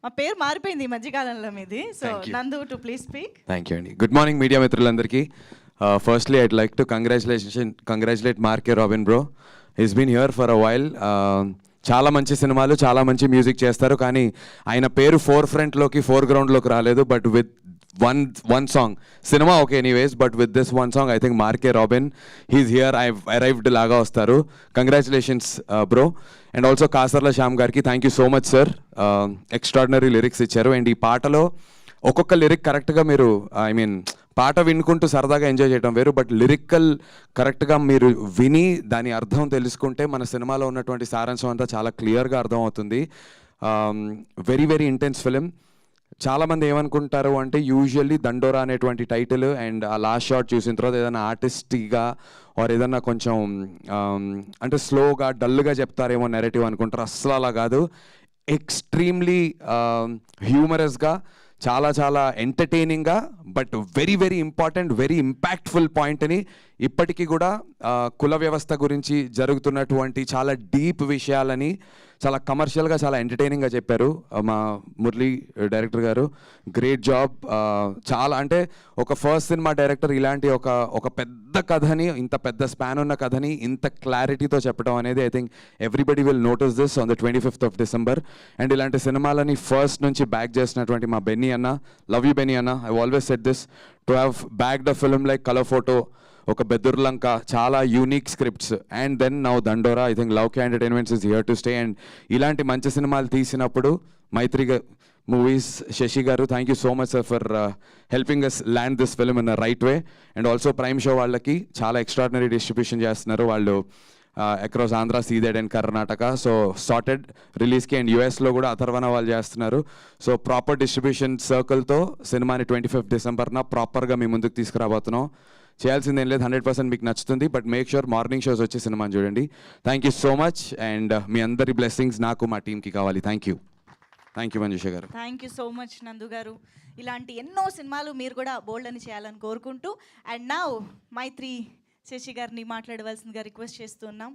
మా పేరు మారిపోయింది ఈ మధ్యకాలంలో మీది. So Nandu to please speak. Thank you అండి. గుడ్ మార్నింగ్ మీడియా మిత్రులందరికీ. Firstly I'd like to congratulate Mark K Robin bro. Is been here for a while. చాలా మంచి సినిమాలు, చాలా మంచి మ్యూజిక్ చేస్తారు, కానీ ఆయన పేరు ఫోర్ గ్రౌండ్లోకి రాలేదు. But with one song, cinema okay anyways, but with this one song I think Marke Robin, he's here, I've arrived laga vastaru. Congratulations bro. And also Kasarla Shyam garki, thank you so much sir. Extraordinary lyrics icharu, and ee paatalo ఒక్కొక్క lyric కరెక్ట్గా మీరు I mean పాట వినుకుంటూ సరదాగా enjoy చేయడం వేరు, but lyrical కరెక్ట్గా మీరు విని దాని అర్థం తెలుసుకుంటే మన సినిమాలో ఉన్నటువంటి సారాంశం అంతా చాలా క్లియర్గా అర్థమవుతుంది. Very very intense film. చాలామంది ఏమనుకుంటారు అంటే యూజువల్లీ దండోరా అనేటువంటి టైటిల్ అండ్ ఆ లాస్ట్ షాట్ చూసిన తర్వాత ఏదైనా ఆర్టిస్టిక్గా ఆర్ ఏదన్నా కొంచెం అంటే స్లోగా డల్గా చెప్తారేమో నెరేటివ్ అనుకుంటారు. అస్సలు అలా కాదు. ఎక్స్ట్రీమ్లీ హ్యూమరస్గా, చాలా చాలా ఎంటర్టైనింగ్గా, but very very important, very impactful పాయింట్ని ఇప్పటికీ కూడా కుల వ్యవస్థ గురించి జరుగుతున్నటువంటి చాలా డీప్ విషయాలని చాలా కమర్షియల్గా, చాలా ఎంటర్టైనింగ్గా చెప్పారు మా మురళీ డైరెక్టర్ గారు. Great job. చాలా అంటే ఒక ఫస్ట్ సినిమా డైరెక్టర్ ఇలాంటి ఒక పెద్ద కథని, ఇంత పెద్ద స్పాన్ ఉన్న కథని ఇంత క్లారిటీతో చెప్పడం అనేది I think everybody will notice this on the 25th of December. And ఇలాంటి సినిమాలని ఫస్ట్ నుంచి బ్యాక్ చేసినటువంటి మా బెన్నీ అన్న, లవ్ యూ బెన్నీ అన్న. I always said this, to have backed a film like Colour Photo, ఒక బెదుర్లంక, చాలా unique scripts, and then now Dandora. I think Loukya Entertainments is here to stay. And ఇలాంటి మంచి సినిమాలు తీసినప్పుడు Mythri Movies Sasi garu, thank you so much sir for helping us land this film in a right way. And also prime show వాళ్ళకి చాలా extraordinary distribution చేస్తున్నారు వాళ్ళు across Andhra, ceded and Karnataka. So sorted రిలీజ్కి. And యూఎస్లో కూడా అథర్వణ వాళ్ళు చేస్తున్నారు. సో ప్రాపర్ డిస్ట్రిబ్యూషన్ సర్కిల్తో సినిమాని 25th December ప్రాపర్గా మీ ముందుకు తీసుకురాబోతున్నాం. చేయాల్సిందేం లేదు, 100% మీకు నచ్చుతుంది. But make sure morning shows వచ్చి సినిమాని చూడండి. Thank you so much. And మీ అందరి బ్లెస్సింగ్స్ నాకు, మా టీంకి కావాలి. థ్యాంక్ యూ మంజుష గారు. థ్యాంక్ యూ సో మచ్ నందు గారు. ఇలాంటి ఎన్నో సినిమాలు మీరు కూడా బోల్డ్ అని చేయాలని కోరుకుంటూ, అండ్ నౌ మైత్రి శశి గారిని మాట్లాడవలసిందిగా రిక్వెస్ట్ చేస్తున్నాం.